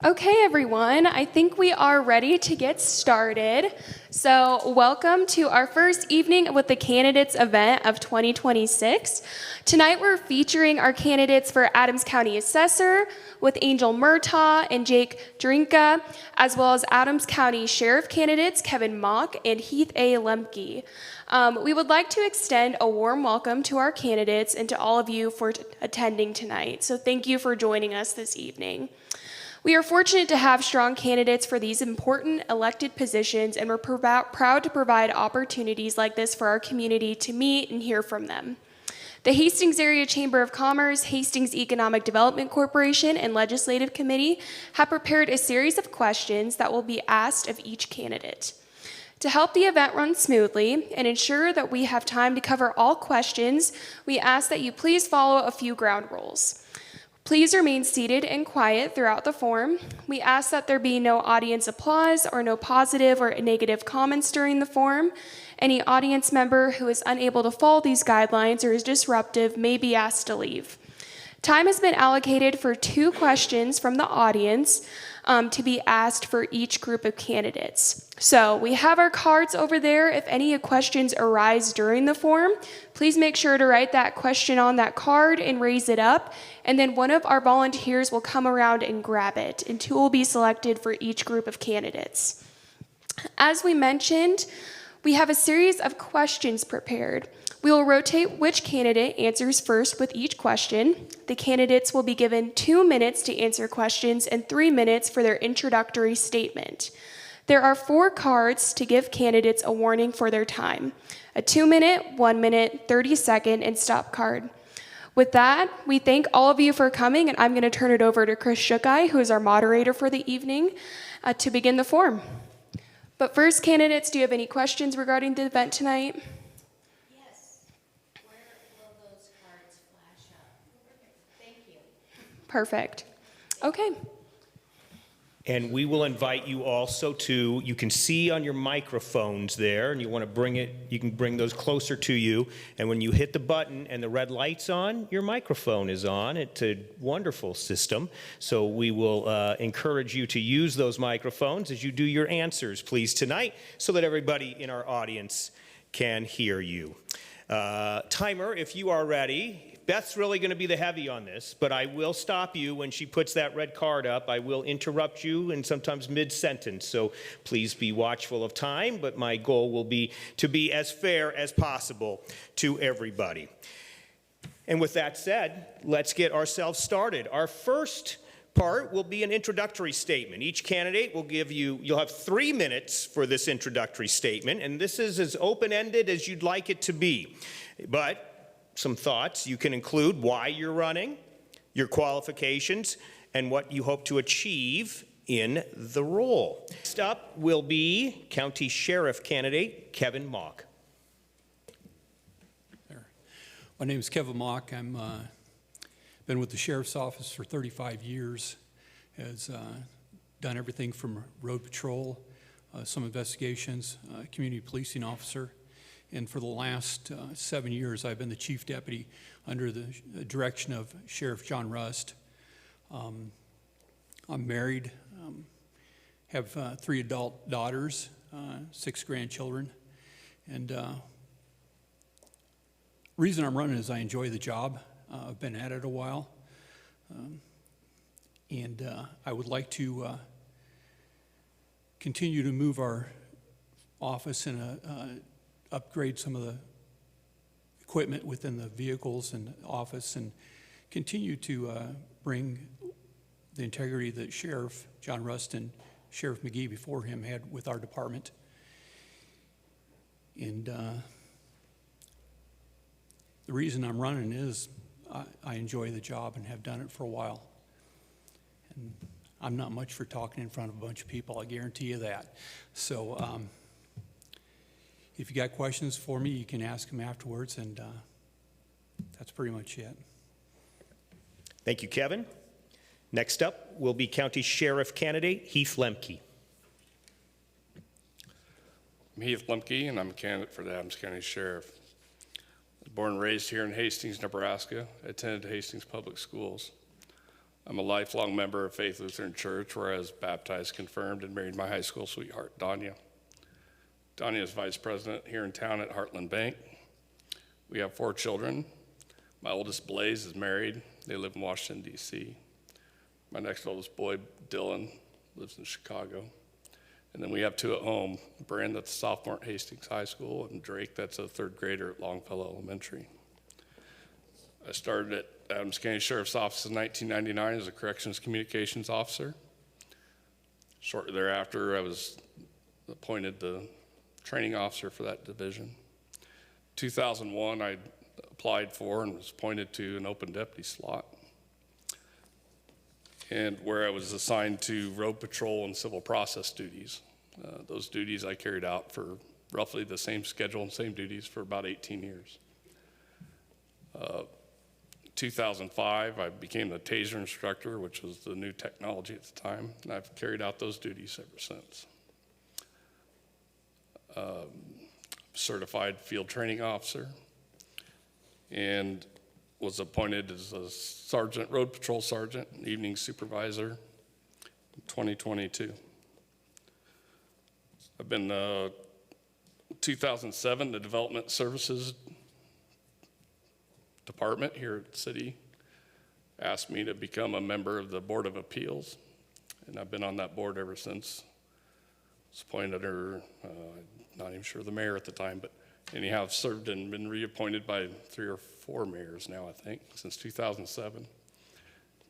Okay, everyone, I think we are ready to get started. So, welcome to our first evening with the candidates event of 2026. Tonight, we're featuring our candidates for Adams County Assessor with Angel Murtaugh and Jake Drinka, as well as Adams County Sheriff candidates Kevin Mock and Heath A. Lemke. We would like to extend a warm welcome to our candidates and to all of you for attending tonight. So, thank you for joining us this evening. We are fortunate to have strong candidates for these important elected positions, and we're proud to provide opportunities like this for our community to meet and hear from them. The Hastings Area Chamber of Commerce, Hastings Economic Development Corporation, and Legislative Committee have prepared a series of questions that will be asked of each candidate. To help the event run smoothly and ensure that we have time to cover all questions, we ask that you please follow a few ground rules. Please remain seated and quiet throughout the forum. We ask that there be no audience applause or no positive or negative comments during the forum. Any audience member who is unable to follow these guidelines or is disruptive may be asked to leave. Time has been allocated for 2 questions from the audience to be asked for each group of candidates. So we have our cards over there. If any questions arise during the forum, please make sure to write that question on that card and raise it up. And then one of our volunteers will come around and grab it, and 2 will be selected for each group of candidates. As we mentioned, we have a series of questions prepared. We will rotate which candidate answers first with each question. The candidates will be given 2 minutes to answer questions and 3 minutes for their introductory statement. There are 4 cards to give candidates a warning for their time: a 2-minute, 1-minute, 30-second, and stop card. With that, we thank all of you for coming, and I'm going to turn it over to Chris Shukai, who is our moderator for the evening, to begin the forum. But first, candidates, do you have any questions regarding the event tonight? Yes. Where will those cards flash up? Thank you. Perfect. Okay. And we will invite you also to, you can see on your microphones there, and you want to bring it, you can bring those closer to you. And when you hit the button and the red light's on, your microphone is on. It's a wonderful system. So we will encourage you to use those microphones as you do your answers, please, tonight, so that everybody in our audience can hear you. Timer, if you are ready. Beth's really going to be the heavy on this, but I will stop you when she puts that red card up. I will interrupt you and sometimes mid-sentence, so please be watchful of time, but my goal will be to be as fair as possible to everybody. And with that said, let's get ourselves started. Our first part will be an introductory statement. Each candidate will give you, you'll have 3 minutes for this introductory statement, and this is as open-ended as you'd like it to be. But some thoughts. You can include why you're running, your qualifications, and what you hope to achieve in the role. Next up will be County Sheriff candidate Kevin Mock. My name is Kevin Mock. I'm been with the Sheriff's Office for 35 years. Has done everything from road patrol, some investigations, community policing officer. And for the last 7 years, I've been the chief deputy under the direction of Sheriff John Rust. I'm married, have 3 adult daughters, 6 grandchildren. And reason I'm running is I enjoy the job. I've been at it a while. And I would like to continue to move our office and upgrade some of the equipment within the vehicles and office, and continue to bring the integrity that Sheriff John Rust and Sheriff McGee before him had with our department. And the reason I'm running is I enjoy the job and have done it for a while. And I'm not much for talking in front of a bunch of people, I guarantee you that. So if you got questions for me, you can ask them afterwards, and that's pretty much it. Thank you, Kevin. Next up will be County Sheriff candidate Heath Lemke. I'm Heath Lemke, and I'm a candidate for the Adams County Sheriff. I was born and raised here in Hastings, Nebraska. I attended Hastings Public Schools. I'm a lifelong member of Faith Lutheran Church, where I was baptized, confirmed, and married my high school sweetheart, Danya. Danya is vice president here in town at Heartland Bank. We have 4 children. My oldest, Blaze, is married. They live in Washington, D.C. My next oldest boy, Dylan, lives in Chicago. And then we have 2 at home, Bryn, that's a sophomore at Hastings High School, and Drake, that's a 3rd grader at Longfellow Elementary. I started at Adams County Sheriff's Office in 1999 as a corrections communications officer. Shortly thereafter, I was appointed the training officer for that division. 2001, I applied for and was appointed to an open deputy slot, and where I was assigned to road patrol and civil process duties. Those duties I carried out for roughly the same schedule and same duties for about 18 years. 2005, I became the taser instructor, which was the new technology at the time, and I've carried out those duties ever since. Certified field training officer, and was appointed as a sergeant, road patrol sergeant, evening supervisor in 2022. I've been 2007, the Development Services Department here at the city asked me to become a member of the Board of Appeals, and I've been on that board ever since. I was appointed under, not even sure the mayor at the time, but anyhow, I've served and been reappointed by 3 or 4 mayors now, I think, since 2007.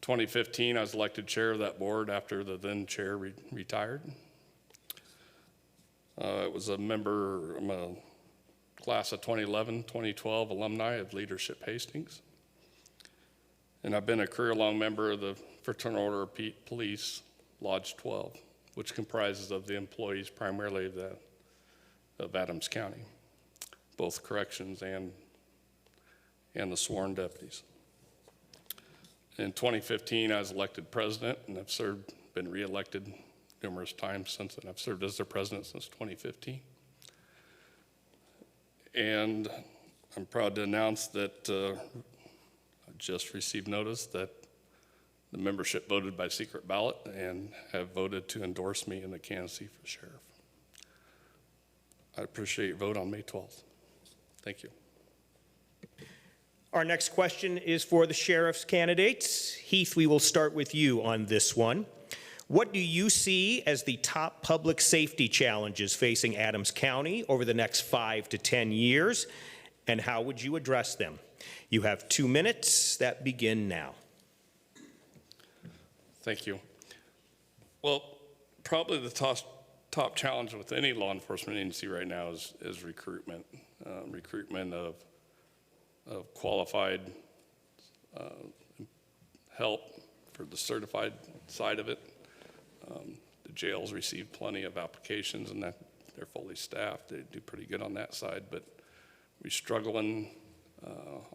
2015, I was elected chair of that board after the then chair retired. I was a member, I'm a class of 2011, 2012 alumni of Leadership Hastings. And I've been a career-long member of the Fraternal Order of Police, Lodge 12, which comprises of the employees primarily of Adams County, both corrections and the sworn deputies. In 2015, I was elected president, and I've been reelected numerous times since then. I've served as their president since 2015. And I'm proud to announce that I just received notice that the membership voted by secret ballot and have voted to endorse me in the candidacy for sheriff. I appreciate your vote on May 12th. Thank you. Our next question is for the sheriff's candidates. Heath, we will start with you on this one. What do you see as the top public safety challenges facing Adams County over the next 5 to 10 years, and how would you address them? You have 2 minutes that begin now. Thank you. Well, probably the top challenge with any law enforcement agency right now is recruitment. Recruitment of qualified help for the certified side of it. The jails receive plenty of applications, and that they're fully staffed. They do pretty good on that side, but we're struggling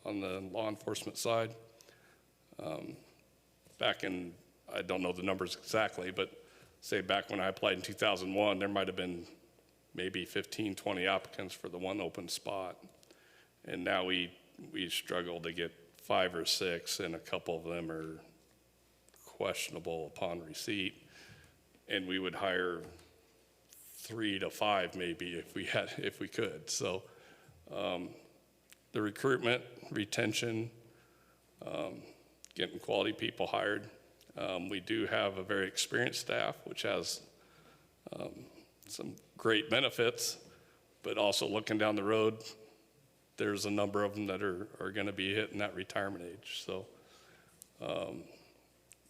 on the law enforcement side. Back in, I don't know the numbers exactly, but say back when I applied in 2001, there might have been maybe 15, 20 applicants for the one open spot. And now we struggle to get 5 or 6, and a couple of them are questionable upon receipt. And we would hire 3 to 5 maybe if we could. So the recruitment, retention, getting quality people hired. We do have a very experienced staff, which has some great benefits, but also looking down the road, there's a number of them that are going to be hitting that retirement age. So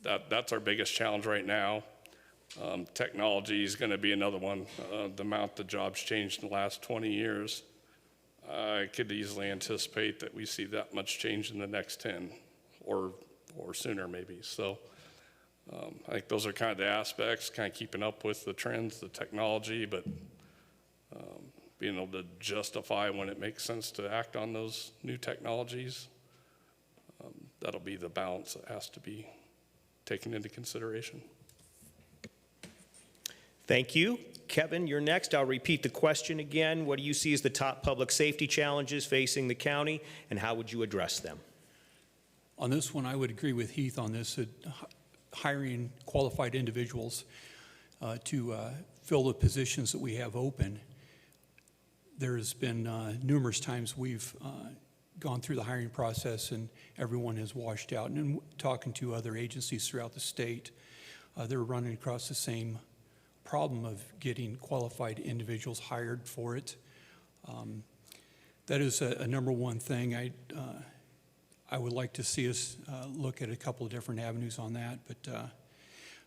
that's our biggest challenge right now. Technology is going to be another one. The amount the jobs changed in the last 20 years, I could easily anticipate that we see that much change in the next 10 or sooner maybe. So I think those are kind of the aspects, kind of keeping up with the trends, the technology, but being able to justify when it makes sense to act on those new technologies. That'll be the balance that has to be taken into consideration. Thank you. Kevin, you're next. I'll repeat the question again. What do you see as the top public safety challenges facing the county, and how would you address them? On this one, I would agree with Heath on this. hiring qualified individuals to fill the positions that we have open. There's been numerous times we've gone through the hiring process and everyone has washed out. And in talking to other agencies throughout the state, they're running across the same problem of getting qualified individuals hired for it. That is a number one thing. I would like to see us look at a couple of different avenues on that. But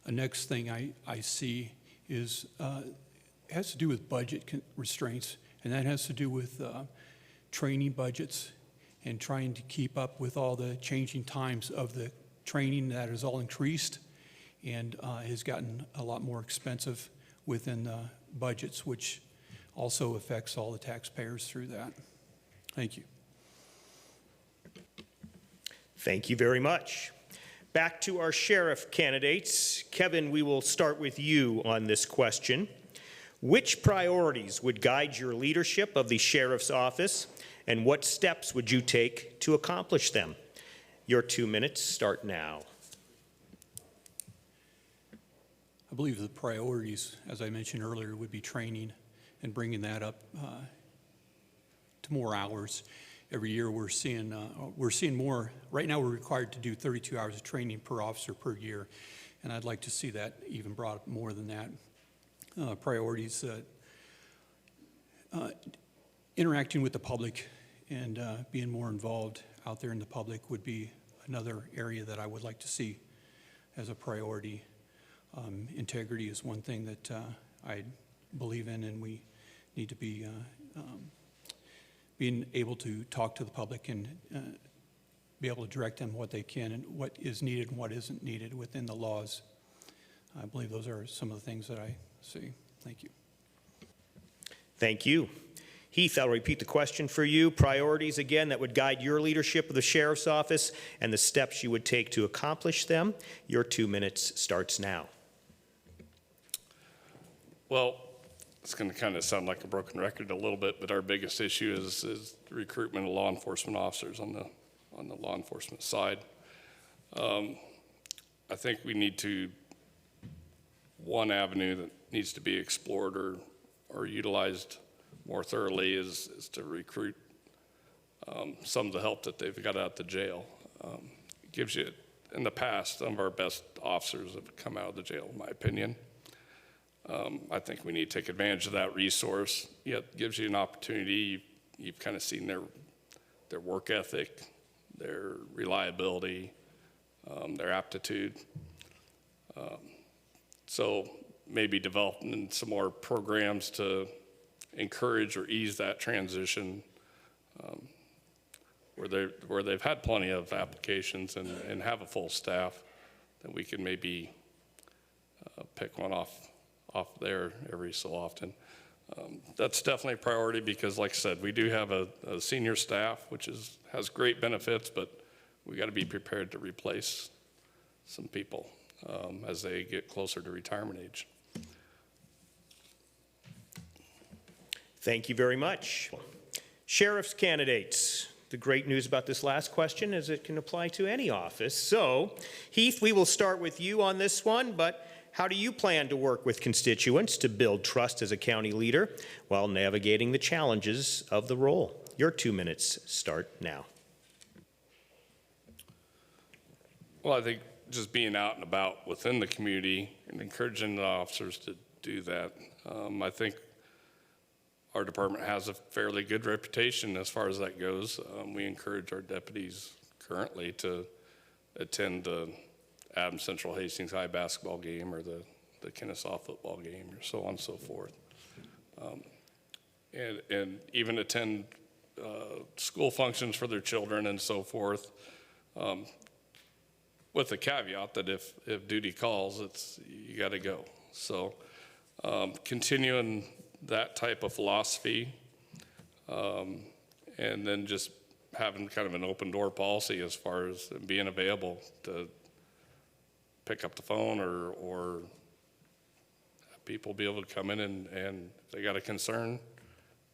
the next thing I see is has to do with budget restraints, and that has to do with training budgets and trying to keep up with all the changing times of the training that has all increased and has gotten a lot more expensive within the budgets, which also affects all the taxpayers through that. Thank you. Thank you very much. Back to our sheriff candidates. Kevin, we will start with you on this question. Which priorities would guide your leadership of the sheriff's office, and what steps would you take to accomplish them? Your 2 minutes start now. I believe the priorities, as I mentioned earlier, would be training and bringing that up to more hours. Every year we're seeing more. Right now we're required to do 32 hours of training per officer per year, and I'd like to see that even brought up more than that. Priorities, interacting with the public and being more involved out there in the public would be another area that I would like to see as a priority. Integrity is one thing that I believe in, and we need to be being able to talk to the public and be able to direct them what they can and what is needed and what isn't needed within the laws. I believe those are some of the things that I see. Thank you. Thank you. Heath, I'll repeat the question for you. Priorities, again, that would guide your leadership of the sheriff's office and the steps you would take to accomplish them. Your 2 minutes starts now. Well, it's going to kind of sound like a broken record a little bit, but our biggest issue is recruitment of law enforcement officers on the law enforcement side. I think we need to, one avenue that needs to be explored or utilized more thoroughly is to recruit some of the help that they've got out the jail. It gives you, in the past, some of our best officers have come out of the jail, in my opinion. I think we need to take advantage of that resource. Yet gives you an opportunity. You've kind of seen their work ethic, their reliability, their aptitude. So maybe developing some more programs to encourage or ease that transition where they've had plenty of applications and have a full staff, that we can maybe pick one off there every so often. That's definitely a priority because, like I said, we do have a senior staff, which has great benefits, but we got to be prepared to replace some people as they get closer to retirement age. Thank you very much. Sheriff's candidates. The great news about this last question is it can apply to any office. So, Heath, we will start with you on this one, but how do you plan to work with constituents to build trust as a county leader while navigating the challenges of the role? Your 2 minutes start now. Well, I think just being out and about within the community and encouraging the officers to do that. I think our department has a fairly good reputation as far as that goes. We encourage our deputies currently to attend the Adams Central Hastings High basketball game or the Kennesaw football game or so on and so forth. And even attend school functions for their children and so forth, with the caveat that if duty calls, you got to go. So continuing that type of philosophy, and then just having kind of an open door policy as far as being available to pick up the phone or have people be able to come in and if they got a concern,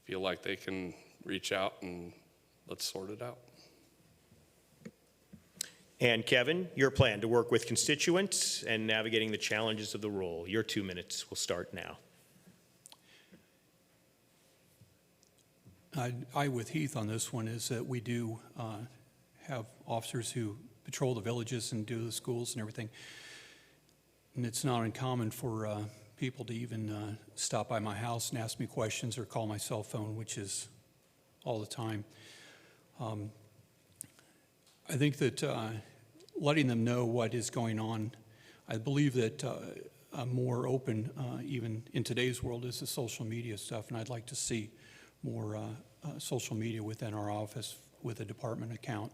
feel like they can reach out and let's sort it out. And Kevin, your plan to work with constituents and navigating the challenges of the role. Your 2 minutes will start now. I with Heath on this one is that we do have officers who patrol the villages and do the schools and everything. And it's not uncommon for people to even stop by my house and ask me questions or call my cell phone, which is all the time. I think that letting them know what is going on, I believe that a more open, even in today's world, is the social media stuff, and I'd like to see more social media within our office with a department account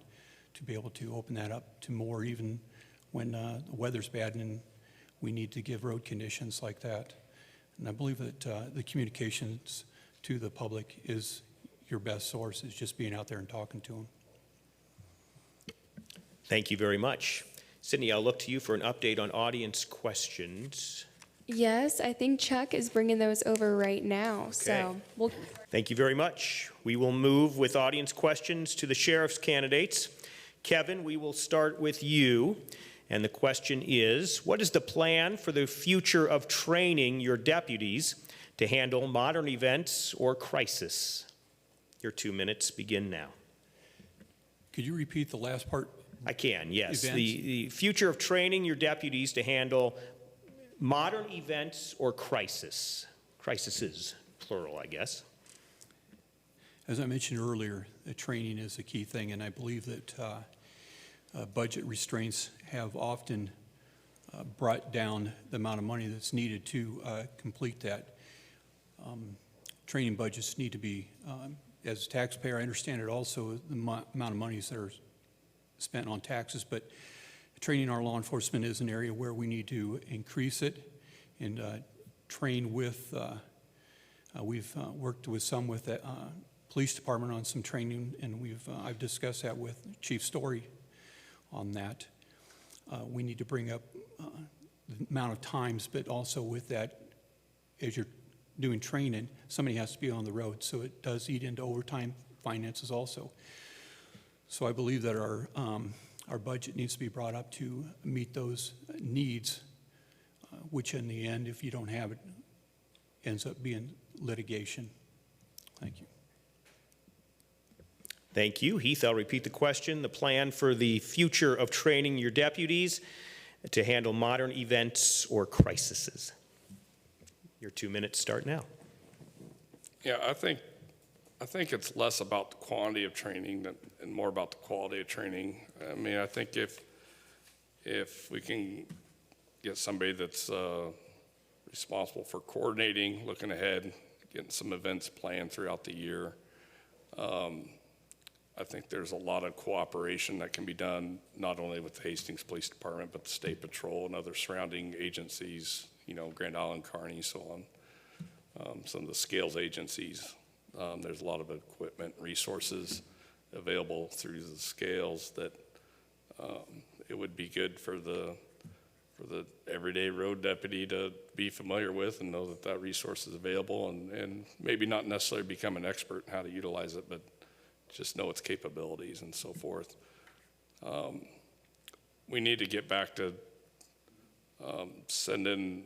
to be able to open that up to more, even when the weather's bad and we need to give road conditions like that. And I believe that the communications to the public is your best source, is just being out there and talking to them. Thank you very much. Sydney, I'll look to you for an update on audience questions. Yes, I think Chuck is bringing those over right now. So we'll. Thank you very much. We will move with audience questions to the sheriff's candidates. Kevin, we will start with you. And the question is, what is the plan for the future of training your deputies to handle modern events or crisis? Your 2 minutes begin now. Could you repeat the last part? I can, yes. Events? The future of training your deputies to handle modern events or crisis. Crises, plural, I guess. As I mentioned earlier, the training is a key thing, and I believe that budget restraints have often brought down the amount of money that's needed to complete that. Training budgets need to be, as a taxpayer, I understand it also, the amount of monies that are spent on taxes, but training our law enforcement is an area where we need to increase it and train with, we've worked with some with the police department on some training, and I've discussed that with Chief Story on that. We need to bring up the amount of times, but also with that, as you're doing training, somebody has to be on the road, so it does eat into overtime finances also. So I believe that our budget needs to be brought up to meet those needs, which in the end, if you don't have it, ends up being litigation. Thank you. Thank you. Heath, I'll repeat the question. The plan for the future of training your deputies to handle modern events or crises. Your 2 minutes start now. Yeah, I think it's less about the quantity of training and more about the quality of training. I mean, I think if we can get somebody that's responsible for coordinating, looking ahead, getting some events planned throughout the year, I think there's a lot of cooperation that can be done, not only with the Hastings Police Department, but the State Patrol and other surrounding agencies, Grand Island, Kearney, so on. Some of the scales agencies. There's a lot of equipment, resources available through the scales that it would be good for the everyday road deputy to be familiar with and know that resource is available, and maybe not necessarily become an expert in how to utilize it, but just know its capabilities and so forth. We need to get back to sending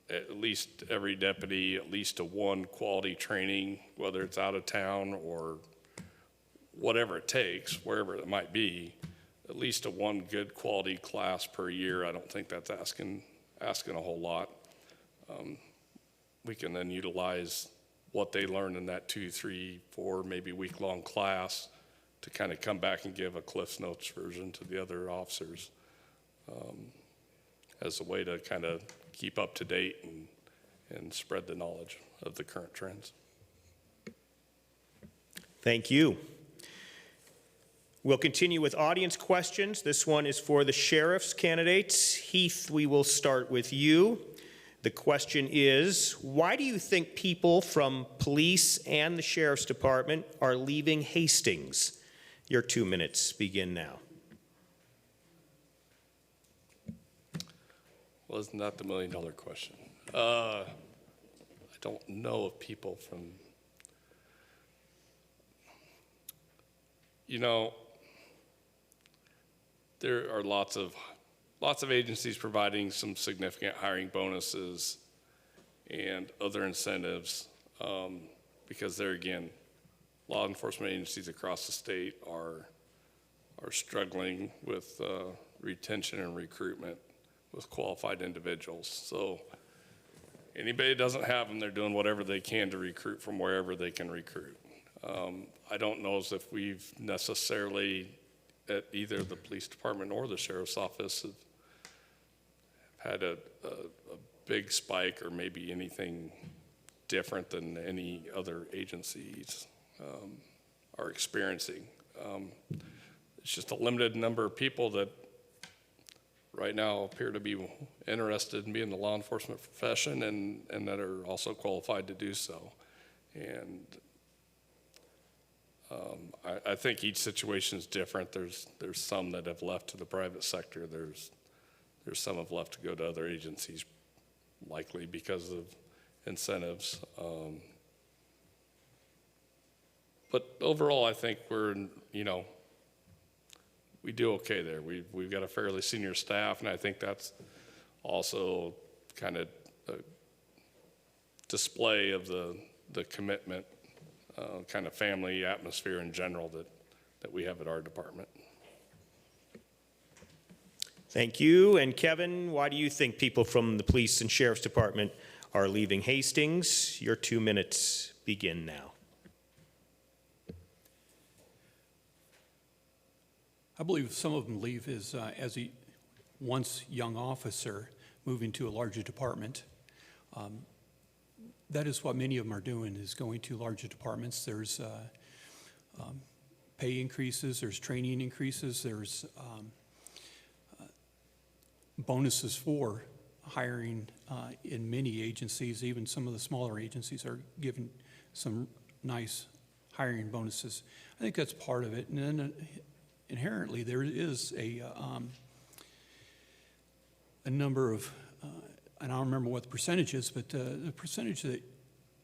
at least every deputy at least to one quality training, whether it's out of town or whatever it takes, wherever it might be, at least a one good quality class per year. I don't think that's asking a whole lot. We can then utilize what they learned in that 2, 3, 4, maybe week-long class to kind of come back and give a Cliff's Notes version to the other officers as a way to kind of keep up to date and spread the knowledge of the current trends. Thank you. We'll continue with audience questions. This one is for the sheriff's candidates. Heath, we will start with you. The question is, why do you think people from police and the sheriff's department are leaving Hastings? Your 2 minutes begin now. Well, isn't that the $1 million question? I don't know of people from, there are lots of agencies providing some significant hiring bonuses and other incentives, because there again, law enforcement agencies across the state are struggling with retention and recruitment with qualified individuals. So anybody that doesn't have them, they're doing whatever they can to recruit from wherever they can recruit. I don't know as if we've necessarily, at either the police department or the sheriff's office, have had a big spike or maybe anything different than any other agencies are experiencing. It's just a limited number of people that right now appear to be interested in being in the law enforcement profession and that are also qualified to do so. And I think each situation is different. There's some that have left to the private sector. There's some have left to go to other agencies, likely because of incentives. But overall, I think we're, we do okay there. We've got a fairly senior staff, and I think that's also kind of a display of the commitment, kind of family atmosphere in general that we have at our department. Thank you. And Kevin, why do you think people from the police and sheriff's department are leaving Hastings? Your 2 minutes begin now. I believe some of them leave as a once young officer moving to a larger department. That is what many of them are doing, is going to larger departments. There's pay increases, there's training increases, there's bonuses for hiring in many agencies. Even some of the smaller agencies are given some nice hiring bonuses. I think that's part of it. And then inherently there is a number of, and I don't remember what the percentage is, but the percentage that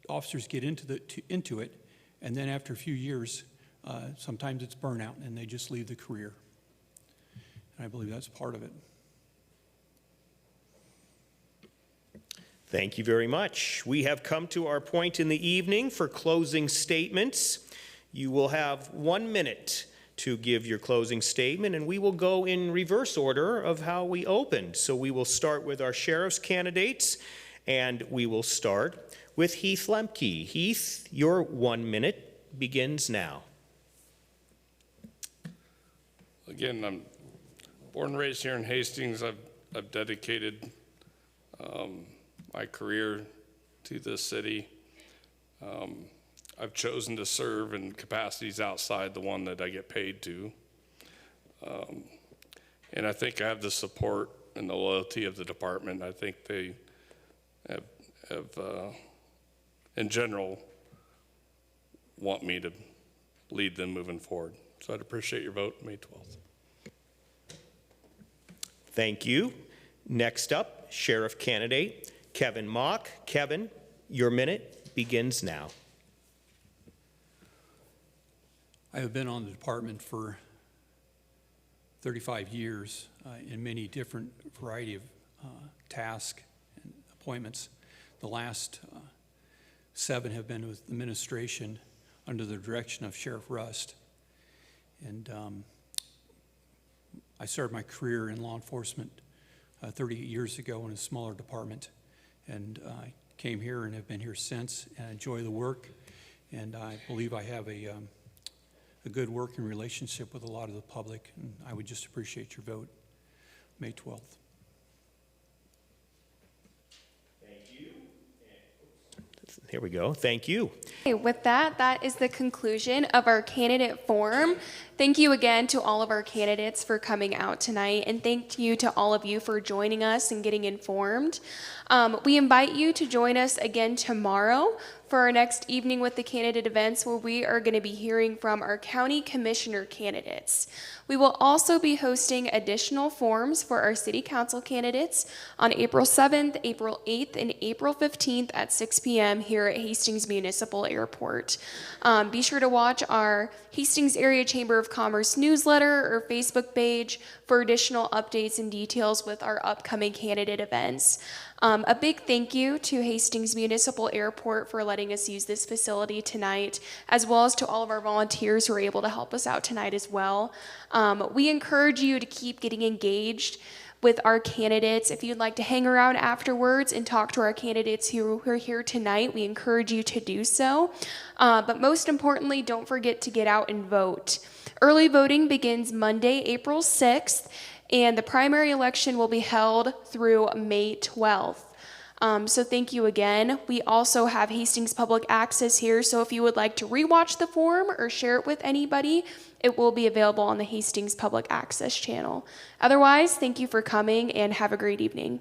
officers get into it, and then after a few years, sometimes it's burnout and they just leave the career. And I believe that's part of it. Thank you very much. We have come to our point in the evening for closing statements. You will have 1 minute to give your closing statement, and we will go in reverse order of how we opened. So we will start with our sheriff's candidates, and we will start with Heath Lemke. Heath, your 1 minute begins now. Again, I'm born and raised here in Hastings. I've dedicated my career to this city. I've chosen to serve in capacities outside the one that I get paid to. And I think I have the support and the loyalty of the department. I think they have in general, want me to lead them moving forward. So I'd appreciate your vote May 12th. Thank you. Next up, sheriff candidate Kevin Mock. Kevin, your minute begins now. I have been on the department for 35 years in many different variety of tasks and appointments. The last 7 have been with administration under the direction of Sheriff Rust. And I started my career in law enforcement 38 years ago in a smaller department, and I came here and have been here since, and I enjoy the work, and I believe I have a good working relationship with a lot of the public, and I would just appreciate your vote May 12th. Here we go. Thank you. Okay, with that, that is the conclusion of our candidate forum. Thank you again to all of our candidates for coming out tonight, and thank you to all of you for joining us and getting informed. We invite you to join us again tomorrow for our next evening with the candidate events, where we are going to be hearing from our county commissioner candidates. We will also be hosting additional forums for our city council candidates on April 7th, April 8th, and April 15th at 6 p.m. here at Hastings Municipal Airport. Be sure to watch our Hastings Area Chamber of Commerce newsletter or Facebook page for additional updates and details with our upcoming candidate events. A big thank you to Hastings Municipal Airport for letting us use this facility tonight, as well as to all of our volunteers who are able to help us out tonight as well. We encourage you to keep getting engaged with our candidates. If you'd like to hang around afterwards and talk to our candidates who are here tonight, we encourage you to do so. But most importantly, don't forget to get out and vote. Early voting begins Monday, April 6th, and the primary election will be held through May 12th. So thank you again. We also have Hastings Public Access here, so if you would like to rewatch the forum or share it with anybody, it will be available on the Hastings Public Access channel. Otherwise, thank you for coming and have a great evening.